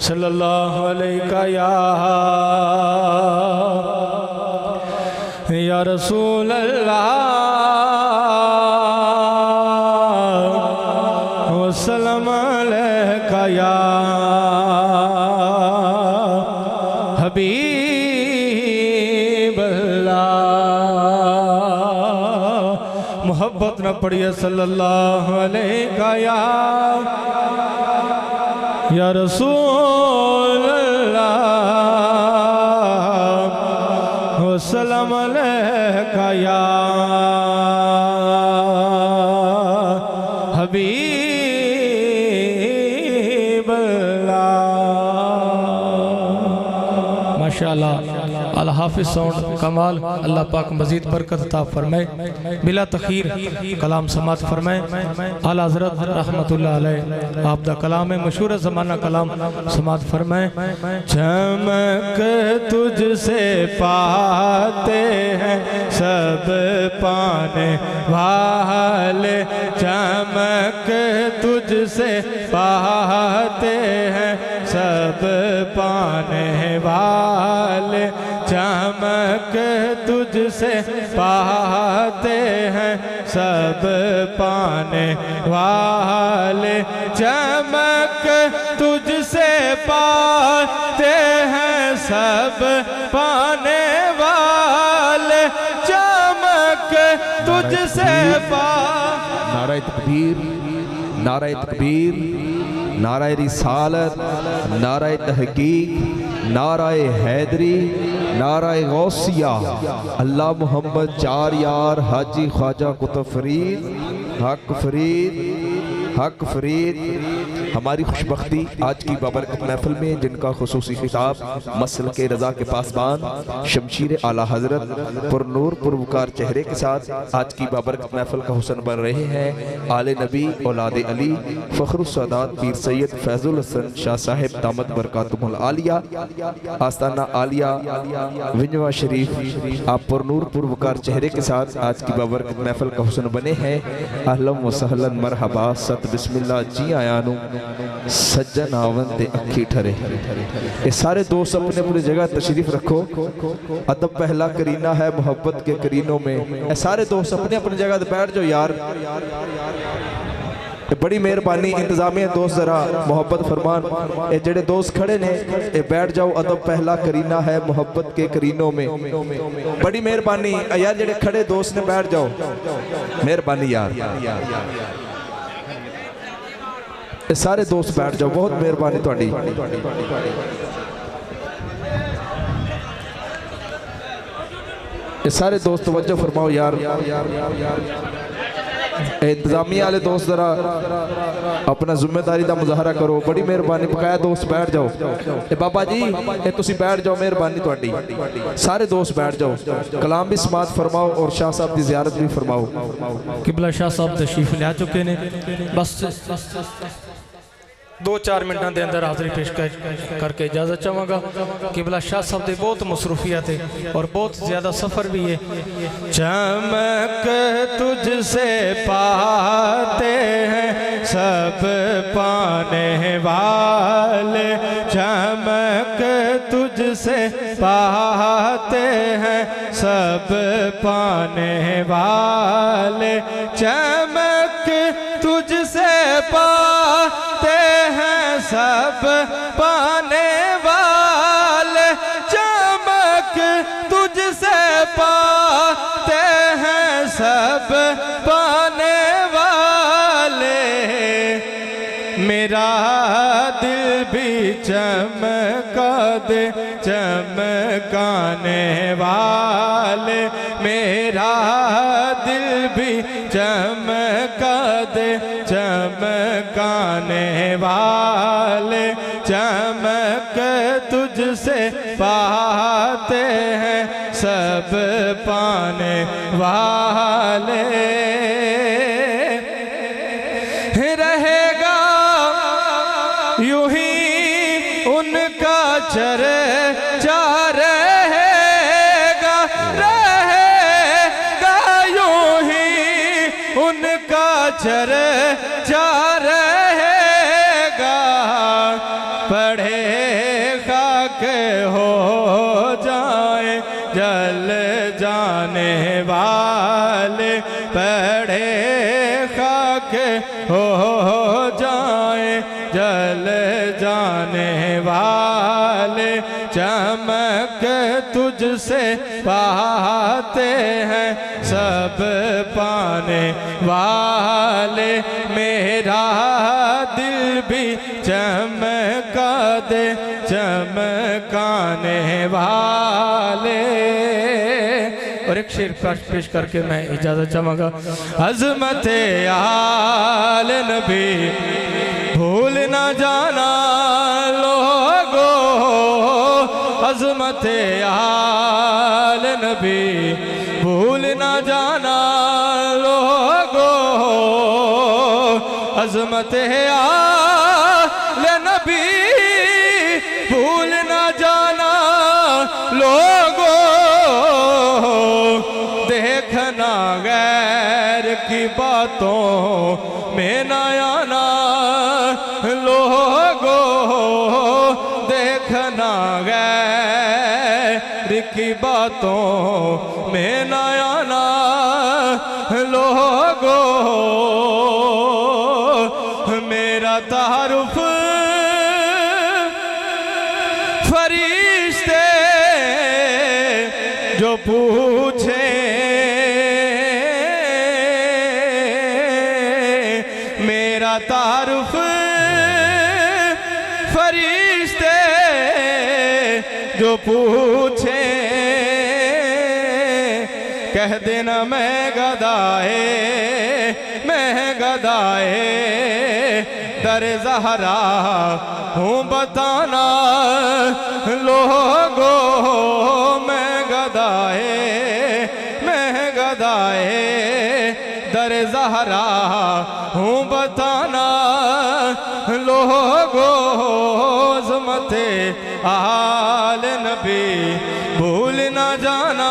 सल्लल्लाहु अलैहि या रसूल अल्लाह वसल्लम अलैका या हबीब अल्लाह। मोहब्बत न पढ़िए सल्लल्लाहु अलैहि या रसूल अल्लाह वसल्लम अलैका या हबीब अल्लाह। माशाअल्लाह अल हाफिज साउंड कमाल। अल्लाह पाक मजीद बरकत अता फरमाए। बिला तखीर कलाम समात फरमाए। आला हज़रत रहमतुल्लाह अलैह आप दा कलाम है मशहूर ज़माना कलाम समात फरमाए। चमक तुझसे पाते हैं सब पाने वाले, चमक तुझसे पाते हैं सब पाने वाले, चमक तुझसे पाते हैं सब पाने वाले, चमक तुझसे पाते हैं सब पाने वाले, चमक तुझसे नाराए तकबीर, नाराए तकबीर, नाराए रिसालत, नाराए तहकीक, नाराए हैदरी, नाराए गौसिया। अल्लाह मोहम्मद चार यार हाजी ख्वाजा कुतुब फरीद हक फरीद हक फरीद। हमारी खुशबख्ती आज की बाबरकत महफिल में जिनका खुसूसी खिताब मसल के रज़ा के पासबान शमशीर आला हज़रत पुरनूर पुरवकार चेहरे के साथ आज की बाबरकत महफिल का हुसन बन रहे हैं आले नबी औलाद अली फ़ख्रुस्सादात पीर सैयद फैज़ुल हसन शाह साहिब दामत बरकातुहुल आलिया आस्ताना आलिया विंजवा शरीफ। आप पुरनूर पुरवकार चेहरे के साथ आज की बाबरकत महफिल का हुसन बने हैं। अहलन व सहलन मरहबा सत बिस्मिल्लाह जी आयानू सज्जन आवन ते अखी ठरे। ये सारे दोस्त अपने अपनी जगह तशरीफ रखो। अदब पहला करीना है मोहब्बत के करीनों में। ये सारे दोस्त अपने अपनी जगह बैठ जाओ यार। बड़ी मेहरबानी इंतजामिया दोस्त जरा मोहब्बत फरमान। ये जेड़े दोस्त खड़े ने ये बैठ जाओ। अदब पहला करीना है मोहब्बत के करीनों में। बड़ी मेहरबानी यार जेड़े खड़े दोस्त ने बैठ जाओ। मेहरबानी यार ये सारे दोस्त बैठ जाओ। बहुत मेहरबानी तुहाडी। ये सारे दोस्त तवज्जो फरमाओ यार। इंतजामिया वाले दोस्त जरा अपना जिम्मेदारी का मुजाहरा करो। बड़ी मेहरबानी बकाया दोस्त बैठ जाओ। ए बाबा जी ये तुसी बैठ जाओ। मेहरबानी तुहाडी। सारे दोस्त बैठ जाओ। कलाम भी समात फरमाओ और शाह साहब की जियारत भी फरमाओ। किबला शाह साहब तशरीफ ले आ चुके ने। बस 2-4 मिनटों के अंदर हाजिरी पेश करके इजाज़त चाहूँगा। किबला शाह साहब की बहुत मसरूफियत है और बहुत ज़्यादा सफ़र भी है। चमक तुझसे पाते हैं सब पाने वाले, चमक तुझसे पाते हैं सब पाने वाले, चमक तुझसे पाते हैं सब पाने वाले, चमक तुझसे पाते हैं सब पाने वाले। मेरा दिल भी चमका दे चमकाने वाले, मेरा दिल भी चमका दे चमकाने वाले, चमक तुझसे पाते हैं सब पाने वाले। रहेगा यूं ही उनका चर्चा रहेगा, रहेगा यूं ही उनका चर्चा रहेगा। पढ़े खाक हो जाए जल जाने वाले, पड़े खाक हो जाए जल जाने वाले, चमक तुझसे पाते हैं सब पाने वाले, मेरा दिल भी चमका दे चमकाने वाले। और एक शेर पेश करके मैं इजाजत चाहूंगा। अज़मत आल नबी भूल ना जाना लोगो, अज़मत आल नबी भूल ना जाना लोगो, अज़मत आल नबी भूल ना जाना लोगो, देखना गैर की बातों में न आना लोगो, देखना गैर की बातों में न आना लोगो, मेरा तारुफ फरिश्ते जो पूछे, मेरा तारुफ फरिश्ते जो पूछे, कह देना मैं गदाए दर ज़हरा हूँ बताना लोगो, मैं गदाए दर ज़हरा हूँ बताना लोगो, अज़मत आल नबी भूल ना जाना